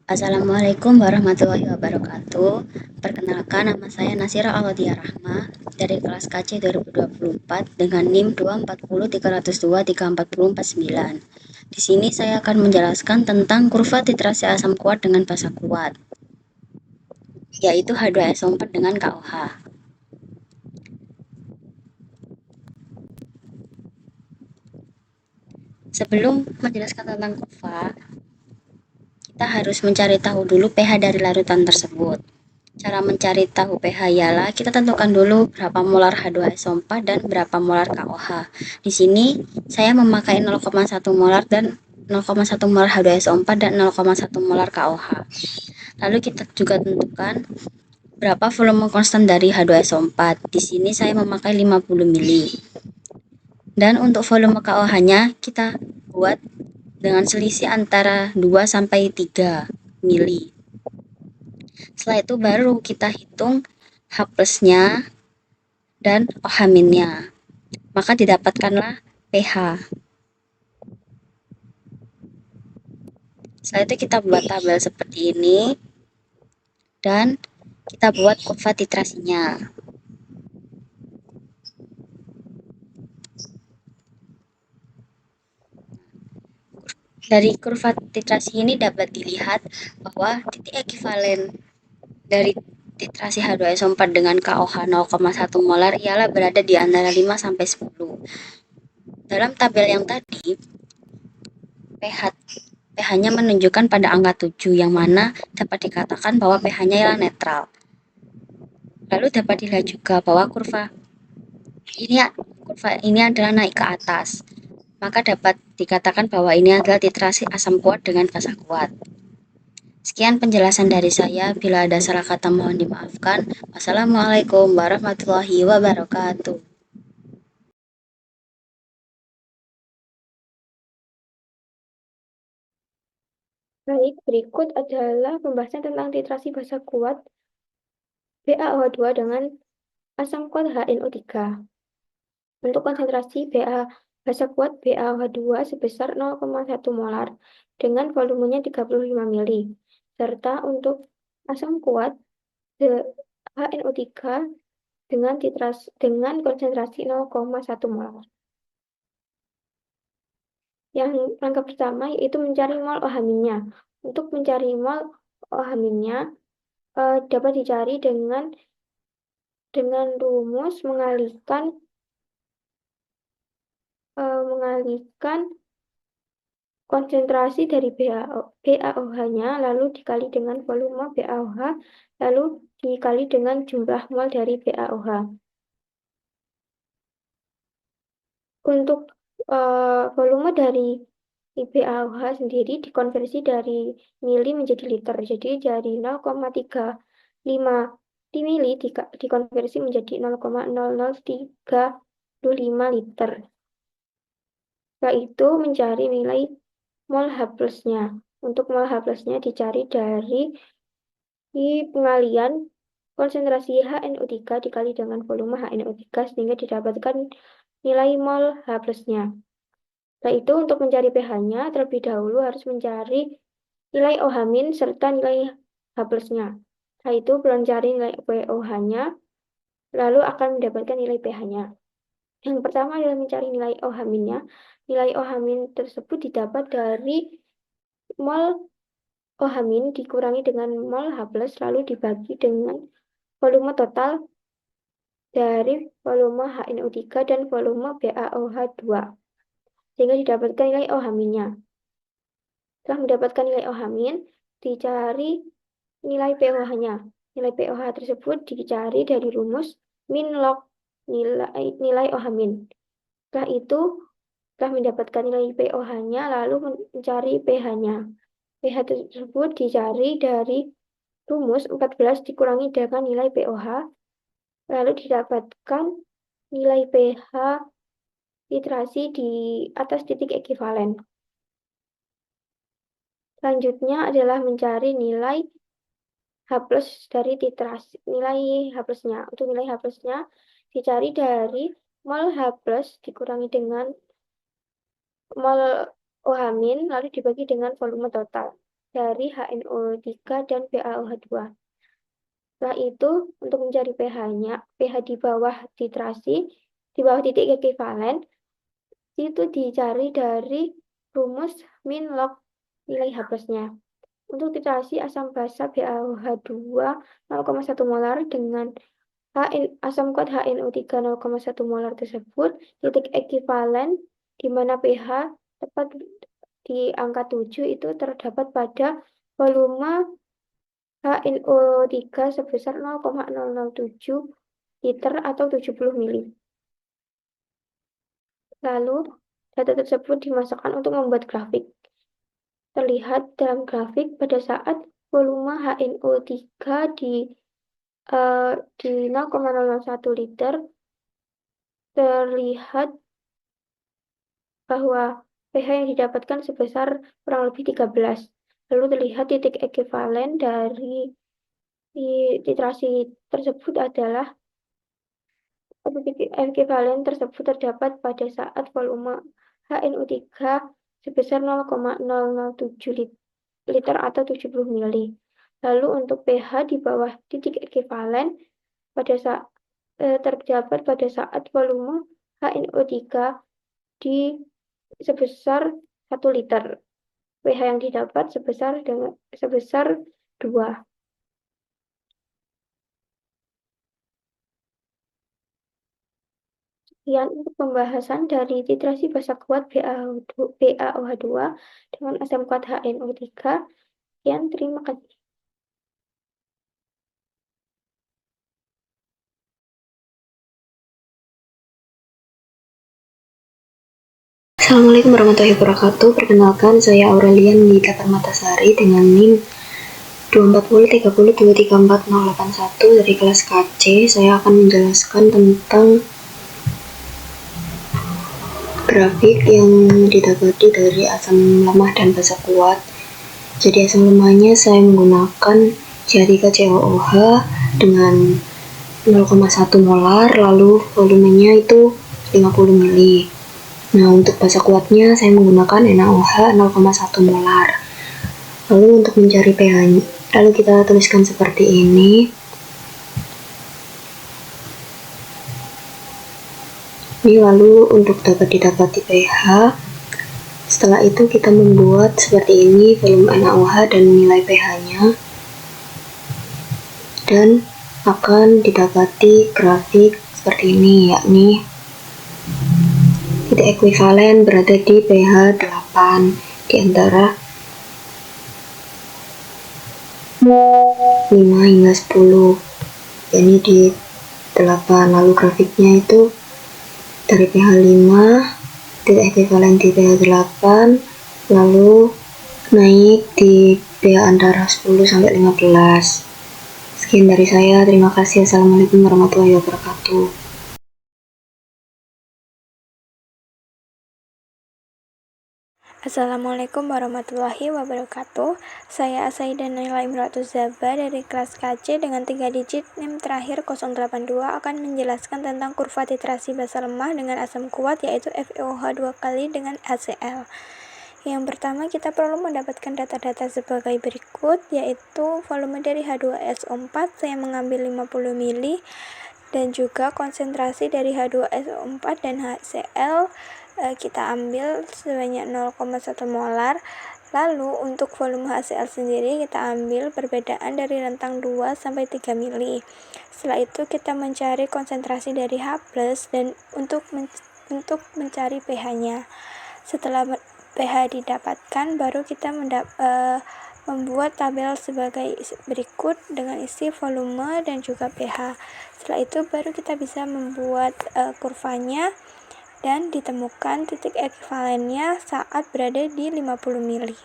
Assalamualaikum warahmatullahi wabarakatuh. Perkenalkan, nama saya Nasira Aladia Rahma dari kelas KC 2024 dengan NIM 24030234049. Di sini saya akan menjelaskan tentang kurva titrasi asam kuat dengan basa kuat, yaitu H2SO4 dengan KOH. Sebelum menjelaskan tentang kurva, kita harus mencari tahu dulu pH dari larutan tersebut. Cara mencari tahu pH ialah kita tentukan dulu berapa molar H2SO4 dan berapa molar KOH. Di sini saya memakai 0,1 molar dan 0,1 molar H2SO4 dan 0,1 molar KOH. Lalu kita juga tentukan berapa volume konstan dari H2SO4. Di sini saya memakai 50 mili. Dan untuk volume KOH-nya kita buat dengan selisih antara 2 sampai 3 mili. Setelah itu baru kita hitung H plusnya dan OH minnya. Maka didapatkanlah pH. Setelah itu kita buat tabel seperti ini dan kita buat kurva titrasinya. Dari kurva titrasi ini dapat dilihat bahwa titik ekivalen dari titrasi H2SO4 dengan KOH 0,1 molar ialah berada di antara 5 sampai 10. Dalam tabel yang tadi, pH-nya menunjukkan pada angka 7, yang mana dapat dikatakan bahwa pH-nya ialah netral. Lalu dapat dilihat juga bahwa kurva ini adalah naik ke atas. Maka dapat dikatakan bahwa ini adalah titrasi asam kuat dengan basa kuat. Sekian penjelasan dari saya. Bila ada salah kata mohon dimaafkan. Wassalamualaikum warahmatullahi wabarakatuh. Baik, berikut adalah pembahasan tentang titrasi basa kuat BaOH2 dengan asam kuat HNO3. Untuk konsentrasi basa kuat BaOH2 sebesar 0,1 molar dengan volumenya 35 mili. Serta untuk asam kuat HNO3 dengan konsentrasi 0,1 molar. Yang langkah pertama yaitu mencari mol OH-nya. Untuk mencari mol OH-nya dapat dicari dengan rumus mengalihkan konsentrasi dari BaOH-nya lalu dikali dengan volume BaOH lalu dikali dengan jumlah mol dari BaOH. Untuk volume dari BaOH sendiri dikonversi dari mili menjadi liter. Jadi dari 0,35 mili dikonversi menjadi 0,0035 liter. Setelah itu mencari nilai mol H plusnya. Untuk mol H plusnya dicari dari pengalian konsentrasi HNO3 dikali dengan volume HNO3 sehingga didapatkan nilai mol H plusnya. Setelah itu untuk mencari pH-nya terlebih dahulu harus mencari nilai OH- serta nilai H plusnya. Setelah itu mencari nilai pOH-nya lalu akan mendapatkan nilai pH-nya. Yang pertama adalah mencari nilai OH-nya. Nilai OH- tersebut didapat dari mol OH- dikurangi dengan mol H plus lalu dibagi dengan volume total dari volume HNO3 dan volume BaOH2 sehingga didapatkan nilai OH-nya. Setelah mendapatkan nilai OH-, dicari nilai pOH-nya. Nilai pOH tersebut dicari dari rumus min log nilai OH-. Setelah itu, setelah mendapatkan nilai pOH-nya, lalu mencari pH-nya. pH tersebut dicari dari rumus 14 dikurangi dengan nilai pOH, lalu didapatkan nilai pH titrasi di atas titik ekivalen. Selanjutnya adalah mencari nilai H plus dari titrasi, nilai H plusnya. Untuk nilai H plusnya dicari dari mol H plus dikurangi dengan mol OH- lalu dibagi dengan volume total. dari HNO3 dan BaOH2. Setelah itu, untuk mencari pH-nya, pH di bawah titrasi, di bawah titik ekivalen, itu dicari dari rumus min log nilai H plusnya. Untuk titrasi asam basa BaOH2 0,1 molar dengan asam kuat HNO3 0,1 molar tersebut, titik ekivalen di mana pH tepat di angka 7 itu terdapat pada volume HNO3 sebesar 0,007 liter atau 70 mili. Lalu, data tersebut dimasukkan untuk membuat grafik. Terlihat dalam grafik pada saat volume HNO3 di 0,001 liter, terlihat bahwa pH yang didapatkan sebesar kurang lebih 13. Lalu terlihat titik ekivalen dari titrasi tersebut adalah titik ekivalen tersebut terdapat pada saat volume HNO3 sebesar 0,007 liter atau 70 mili. Lalu untuk pH di bawah titik ekivalen pada saat terdapat pada saat volume HNO3 di sebesar 1 liter. pH yang didapat sebesar 2. Sekian untuk pembahasan dari titrasi basa kuat BaOH2 dengan asam kuat HNO3. Sekian, terima kasih. Assalamualaikum warahmatullahi wabarakatuh. Perkenalkan, saya Aurelian Nita Permatasari dengan NIM 24030234081 dari kelas KC. Saya akan menjelaskan tentang grafik yang didapati dari asam lemah dan basa kuat. Jadi asam lemahnya saya menggunakan CH3COOH dengan 0,1 molar, lalu volumenya itu 50 mili. Nah, untuk basa kuatnya saya menggunakan NaOH 0,1 molar. Lalu untuk mencari pH-nya, lalu kita tuliskan seperti ini. Ini lalu untuk dapat didapati pH. Setelah itu kita membuat seperti ini volume NaOH dan nilai pH-nya. Dan akan didapati grafik seperti ini, yakni titik ekivalen berada di pH 8 di antara 5 hingga 10, yakni di 8. Lalu grafiknya itu dari pH 5, titik ekivalen di pH 8, lalu naik di pH antara 10 sampai 15. Sekian dari saya, terima kasih. Assalamualaikum warahmatullahi wabarakatuh. Assalamualaikum warahmatullahi wabarakatuh. Saya Asaidah Naila Imratus Zaba dari kelas KC dengan 3 digit NIM terakhir 082 akan menjelaskan tentang kurva titrasi basa lemah dengan asam kuat yaitu FeOH 2 kali dengan HCl. Yang pertama kita perlu mendapatkan data-data sebagai berikut, yaitu volume dari H2SO4 saya mengambil 50 mili dan juga konsentrasi dari H2SO4 dan HCl kita ambil sebanyak 0,1 molar. Lalu untuk volume HCl sendiri kita ambil perbedaan dari rentang 2 sampai 3 mili. Setelah itu kita mencari konsentrasi dari H+ dan untuk mencari pH-nya. Setelah pH didapatkan, baru kita membuat tabel sebagai berikut dengan isi volume dan juga pH. Setelah itu baru kita bisa membuat kurvanya dan ditemukan titik ekivalennya saat berada di 50 mili.